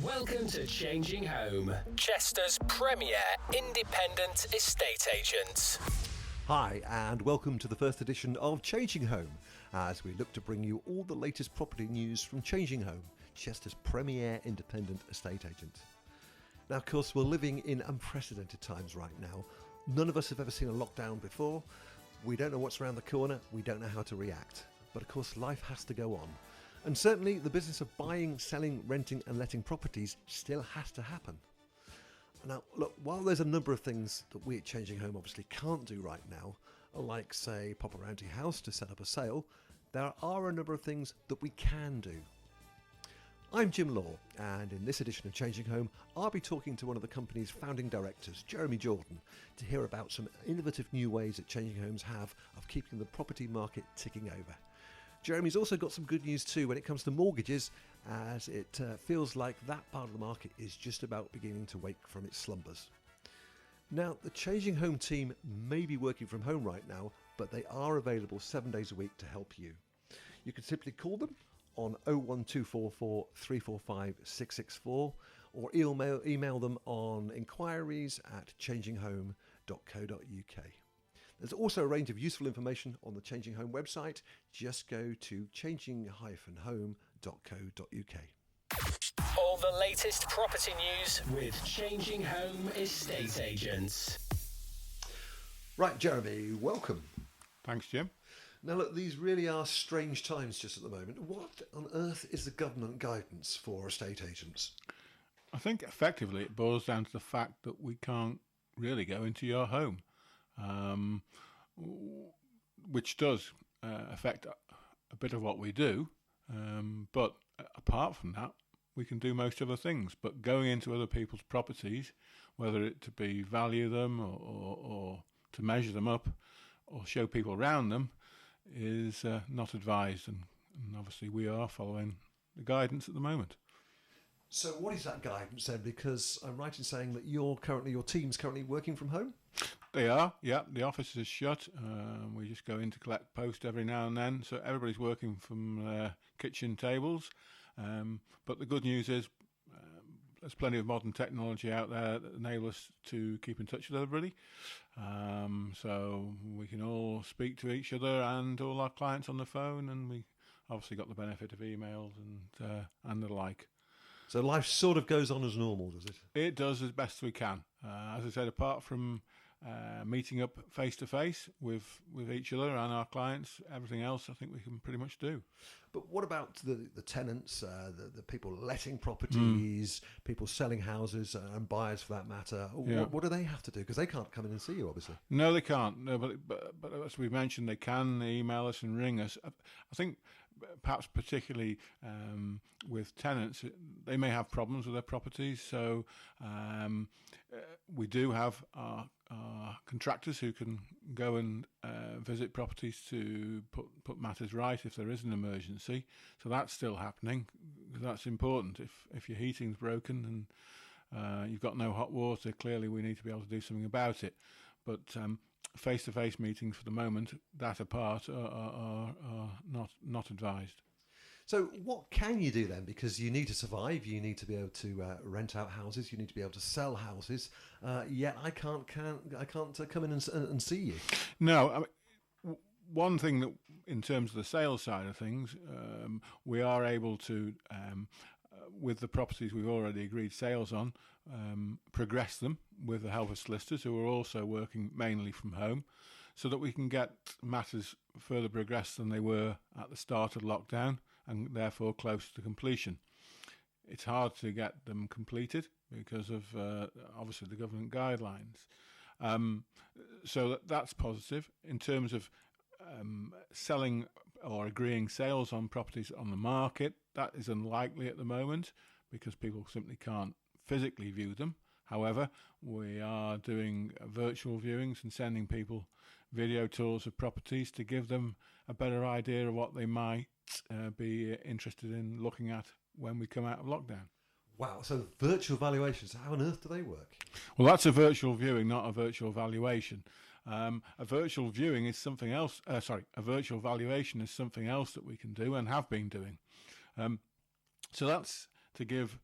Welcome to Changing Home, Chester's premier independent estate agents. Hi, and welcome to the first edition of Changing Home, as we look to bring you all the latest property news from Changing Home, Chester's premier independent estate agent. Now, of course, we're living in unprecedented times right now. None of us have ever seen a lockdown before. We don't know what's around the corner. We don't know how to react. But of course, life has to go on. And certainly the business of buying, selling, renting and letting properties still has to happen. Now, look, while there's a number of things that we at Changing Home obviously can't do right now, like, say, pop around to your house to set up a sale, there are a number of things that we can do. I'm Jim Law, and in this edition of Changing Home, I'll be talking to one of the company's founding directors, Jeremy Jordan, to hear about some innovative new ways that Changing Homes have of keeping the property market ticking over. Jeremy's also got some good news too when it comes to mortgages, as it feels like that part of the market is just about beginning to wake from its slumbers. Now, the Changing Home team may be working from home right now, but they are available 7 days a week to help you. You can simply call them on 01244 345 664 or email them on inquiries@changinghome.co.uk. There's also a range of useful information on the Changing Home website. Just go to changing-home.co.uk. All the latest property news with Changing Home estate agents. Right, Jeremy, welcome. Thanks, Jim. Now look, these really are strange times just at the moment. What on earth is the government guidance for estate agents? I think effectively it boils down to the fact that we can't really go into your home, which does affect a bit of what we do. But apart from that, we can do most other things. But going into other people's properties, whether it to be value them or to measure them up or show people around them, is not advised, and obviously we are following the guidance at the moment. So what is that guidance then? Because I'm right in saying that your team's currently working from home? They are, yeah. The office is shut. We just go in to collect post every now and then, so everybody's working from their kitchen tables. But the good news is there's plenty of modern technology out there that enable us to keep in touch with everybody. So we can all speak to each other and all our clients on the phone, and we obviously got the benefit of emails and the like. So life sort of goes on as normal, does it? It does, as best we can. As I said, apart from meeting up face to face with each other and our clients, everything else I think we can pretty much do. But what about the tenants, the people letting properties, people selling houses, and buyers for that matter? Yeah. What do they have to do? Because they can't come in and see you, obviously. No, they can't. No, but as we mentioned, they can email us and ring us. I think perhaps particularly with tenants, they may have problems with their properties. So we do have our contractors who can go and visit properties to put matters right if there is an emergency. So that's still happening. That's important. If your heating's broken and you've got no hot water, clearly we need to be able to do something about it. But face-to-face meetings for the moment, that apart, are not advised. So what can you do then? Because you need to survive, you need to be able to rent out houses, you need to be able to sell houses. Yet I can't come in and see you. No, I mean, one thing that, in terms of the sales side of things, we are able to, with the properties we've already agreed sales on, progress them with the help of solicitors who are also working mainly from home, so that we can get matters further progressed than they were at the start of lockdown, and therefore close to completion. It's hard to get them completed because of obviously the government guidelines. So that's positive. In terms of selling or agreeing sales on properties on the market, that is unlikely at the moment because people simply can't physically view them. However, we are doing virtual viewings and sending people video tours of properties to give them a better idea of what they might be interested in looking at when we come out of lockdown. Wow, so virtual valuations, how on earth do they work? Well, that's a virtual viewing, not a virtual valuation. A virtual viewing is something else. A virtual valuation is something else that we can do and have been doing. So that's to give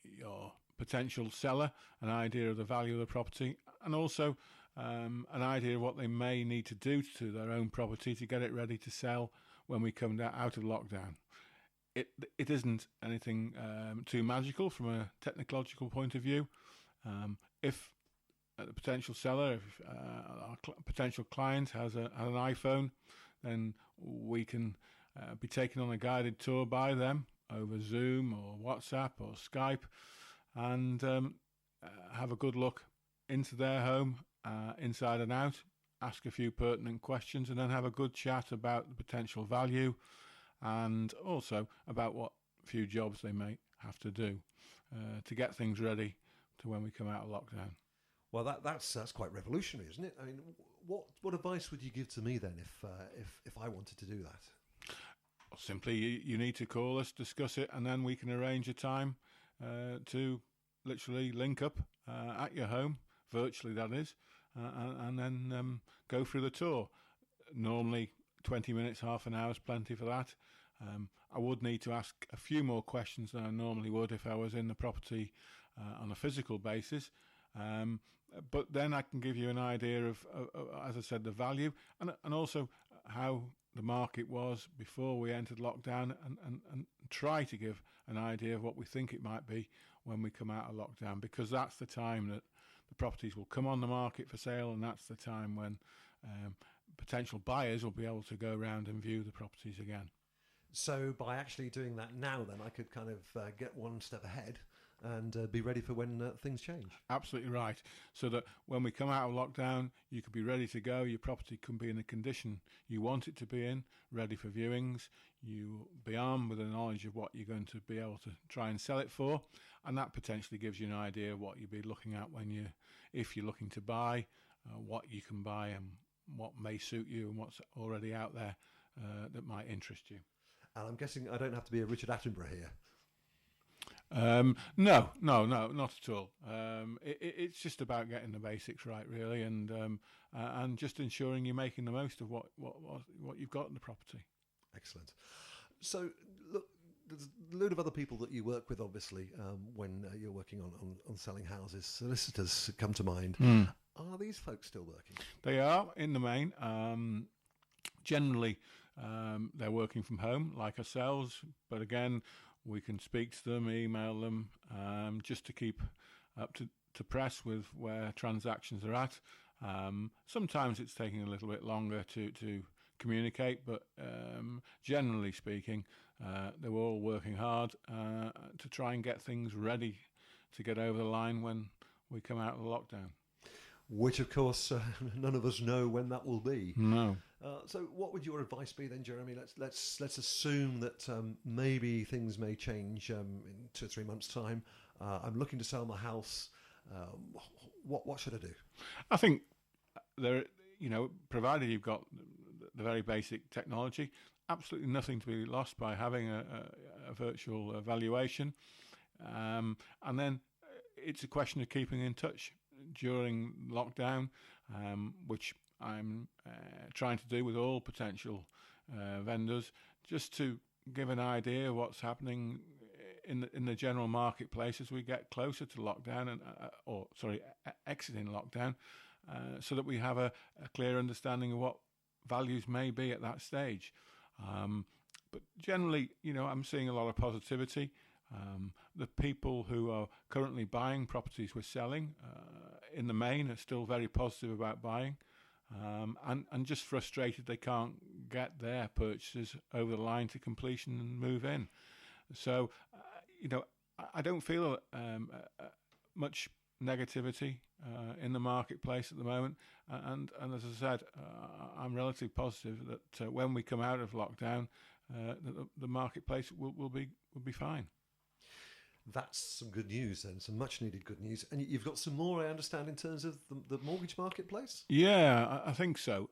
your potential seller an idea of the value of the property, and also an idea of what they may need to do to their own property to get it ready to sell when we come out of lockdown. It isn't anything too magical from a technological point of view. If the potential seller, if our potential client has an iPhone, then we can be taken on a guided tour by them over Zoom or WhatsApp or Skype, and have a good look into their home, inside and out, ask a few pertinent questions, and then have a good chat about the potential value, and also about what few jobs they may have to do to get things ready to when we come out of lockdown. Well, that's quite revolutionary, isn't it? I mean, what advice would you give to me then if I wanted to do that? Well, simply, you need to call us, discuss it, and then we can arrange a time to literally link up at your home, virtually that is, and then go through the tour. Normally 20 minutes, half an hour is plenty for that. I would need to ask a few more questions than I normally would if I was in the property on a physical basis. But then I can give you an idea of, as I said, the value, and also how the market was before we entered lockdown, and try to give an idea of what we think it might be when we come out of lockdown, because that's the time that the properties will come on the market for sale, and that's the time when potential buyers will be able to go around and view the properties again. So by actually doing that now, then I could kind of get one step ahead and be ready for when things change. Absolutely right. So that when we come out of lockdown, you could be ready to go. Your property can be in the condition you want it to be in, ready for viewings. You'll be armed with the knowledge of what you're going to be able to try and sell it for, and that potentially gives you an idea of what you'll be looking at if you're looking to buy, what you can buy and what may suit you and what's already out there that might interest you. And I'm guessing I don't have to be a Richard Attenborough here. No, not at all. It's just about getting the basics right, really, and just ensuring you're making the most of what you've got in the property. Excellent. So, look, there's a load of other people that you work with, obviously, when you're working on selling houses. Solicitors come to mind. Are these folks still working? They are, in the main. Generally, they're working from home, like ourselves, but again, we can speak to them, email them, just to keep up to press with where transactions are at. Sometimes it's taking a little bit longer to communicate, but generally speaking, they're all working hard to try and get things ready to get over the line when we come out of the lockdown. Which, of course, none of us know when that will be. No. So, what would your advice be then, Jeremy? Let's assume that maybe things may change in 2 or 3 months' time. I'm looking to sell my house. What should I do? I think provided you've got the very basic technology, absolutely nothing to be lost by having a virtual valuation, and then it's a question of keeping in touch during lockdown, which I'm trying to do with all potential vendors, just to give an idea of what's happening in the general marketplace as we get closer to lockdown exiting lockdown, so that we have a clear understanding of what values may be at that stage. But generally, I'm seeing a lot of positivity. The people who are currently buying properties we're selling, in the main, are still very positive about buying, and just frustrated they can't get their purchases over the line to completion and move in. So, I don't feel much negativity in the marketplace at the moment, and as I said, I'm relatively positive that when we come out of lockdown, the marketplace will be fine. That's some good news then, some much needed good news. And you've got some more, I understand, in terms of the mortgage marketplace? Yeah, I think so.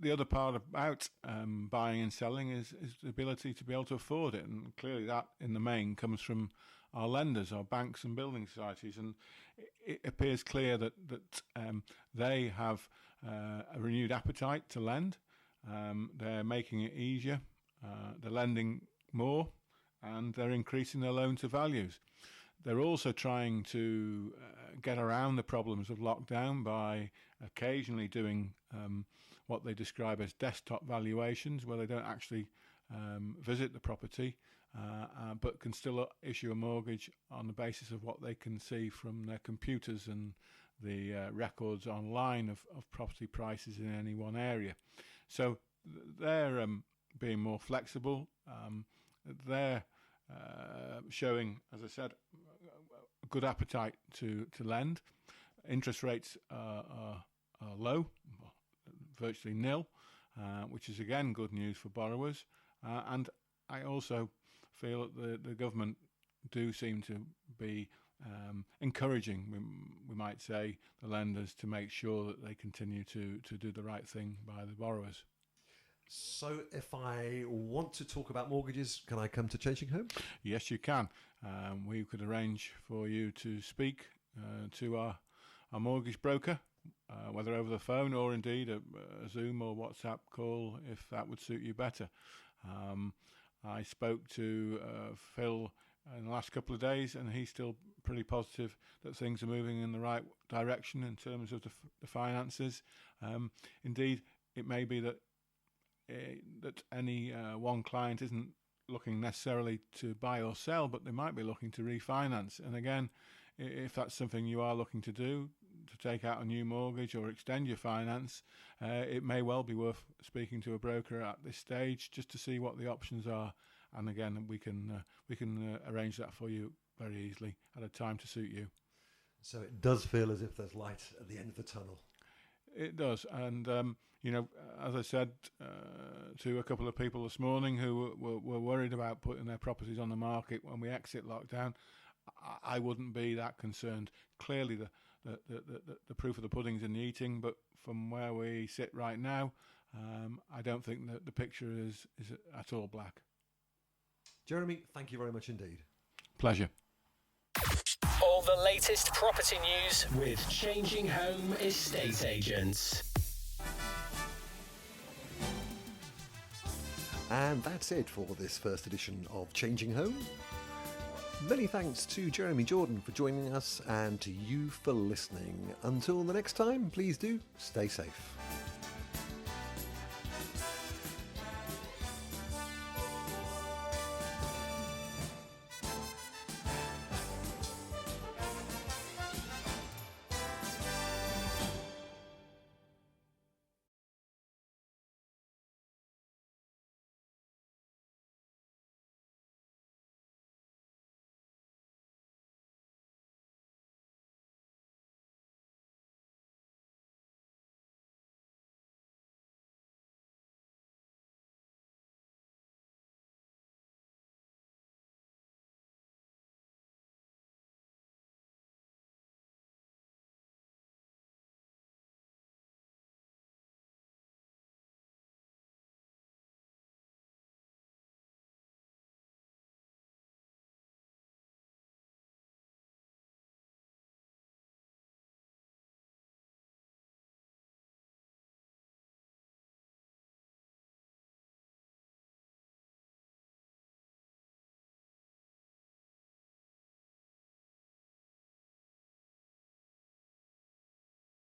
The other part about buying and selling is the ability to be able to afford it. And clearly that, in the main, comes from our lenders, our banks and building societies. And it appears clear that they have a renewed appetite to lend. They're making it easier. They're lending more. and they're increasing their loan to values. They're also trying to get around the problems of lockdown by occasionally doing what they describe as desktop valuations, where they don't actually visit the property, but can still issue a mortgage on the basis of what they can see from their computers and the records online of property prices in any one area. So they're being more flexible. They're showing, as I said, a good appetite to lend. Interest rates are low, virtually nil, which is again good news for borrowers. And I also feel that the government do seem to be encouraging, we might say, the lenders to make sure that they continue to do the right thing by the borrowers. So if I want to talk about mortgages, can I come to Changing Home? Yes, you can. We could arrange for you to speak to our mortgage broker, whether over the phone or indeed a Zoom or WhatsApp call, if that would suit you better. I spoke to Phil in the last couple of days, and he's still pretty positive that things are moving in the right direction in terms of the finances. Indeed, it may be that any one client isn't looking necessarily to buy or sell, but they might be looking to refinance. And again, if that's something you are looking to do, to take out a new mortgage or extend your finance, it may well be worth speaking to a broker at this stage just to see what the options are. And again, we can arrange that for you very easily at a time to suit you. So it does feel as if there's light at the end of the tunnel. It does, and as I said to a couple of people this morning who were worried about putting their properties on the market when we exit lockdown, I wouldn't be that concerned. Clearly, the proof of the pudding's in the eating, but from where we sit right now, I don't think that the picture is at all black. Jeremy, thank you very much indeed. Pleasure. All the latest property news with Changing Home Estate Agents. And that's it for this first edition of Changing Home. Many thanks to Jeremy Jordan for joining us and to you for listening. Until the next time, please do stay safe.